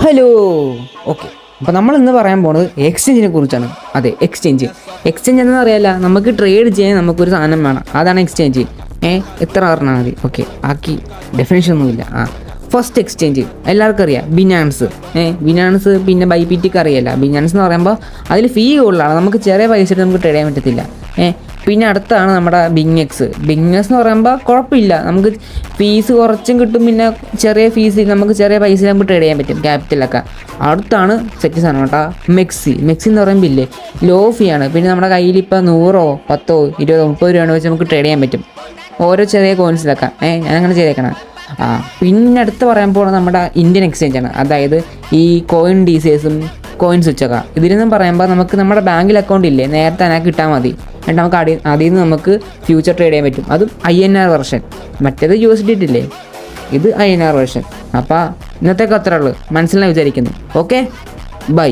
Hello. Okay, അപ്പോൾ നമ്മൾ ഇന്ന് പറയാൻ പോകുന്നത് എക്സ്ചേഞ്ചിനെ കുറിച്ചാണ്. അതെ, എക്സ്ചേഞ്ച് എന്താണെന്ന് അറിയാല്ല, നമുക്ക് ട്രേഡ് ചെയ്യാൻ നമുക്കൊരു സാധനം വേണം, അതാണ് എക്സ്ചേഞ്ച്. എത്ര പറഞ്ഞാൽ മതി. ഓക്കെ, ബാക്കി ഡെഫിനേഷൻ ഒന്നുമില്ല. ഫസ്റ്റ് എക്സ്ചേഞ്ച് എല്ലാവർക്കും അറിയാം, ബിനാൻസ്. ബിനാൻസ് പിന്നെ ബൈപിറ്റിക്ക് അറിയാല്ല. ബിനാൻസ് എന്ന് പറയുമ്പോൾ അതിൽ ഫീ കൂടുതലാണ്, നമുക്ക് ചെറിയ പൈസ നമുക്ക് ട്രേഡ് ചെയ്യാൻ പറ്റത്തില്ല. പിന്നെ അടുത്താണ് നമ്മുടെ ബിങ്എക്സ് എന്ന് പറയുമ്പോൾ കുഴപ്പമില്ല, നമുക്ക് ഫീസ് കുറച്ചും കിട്ടും, പിന്നെ ചെറിയ ഫീസ് നമുക്ക് ചെറിയ പൈസ നമുക്ക് ട്രേഡ് ചെയ്യാൻ പറ്റും, ക്യാപിറ്റലൊക്കെ. അടുത്താണ് സെറ്റ് സാധനം കേട്ടോ, മെക്സി എന്ന് പറയുമ്പോൾ ഇല്ലേ, ലോ ഫീ ആണ്. പിന്നെ നമ്മുടെ കയ്യിൽ ഇപ്പോൾ 100, 10, 20, 30 രൂപ വെച്ച് നമുക്ക് ട്രേഡ് ചെയ്യാൻ പറ്റും ഓരോ ചെറിയ കോയിൻസിലൊക്കെ. ഞാനങ്ങനെ ചെയ്തേക്കണം. പിന്നെ അടുത്ത് പറയാൻ പോകുന്നത് നമ്മുടെ ഇന്ത്യൻ എക്സ്ചേഞ്ചാണ്. അതായത് ഈ കോയിൻ DCSും കോയിൻ സ്വിച്ചൊക്കെ. ഇതിലൊന്നും പറയുമ്പോൾ നമുക്ക് നമ്മുടെ ബാങ്കിൽ അക്കൗണ്ട് ഇല്ലേ, നേരത്തെ അതിനകത്ത് കിട്ടാൽ മതി, എന്നിട്ട് നമുക്ക് അതിൽ നിന്ന് നമുക്ക് ഫ്യൂച്ചർ ട്രേഡ് ചെയ്യാൻ പറ്റും. അതും INR വെർഷൻ. മറ്റേത് USDT ഇല്ലേ, ഇത് INR വെർഷൻ. അപ്പോൾ ഇന്നത്തേക്ക് അത്രേ ഉള്ളൂ, മനസ്സിലായി വിചാരിക്കുന്നു. Okay, by.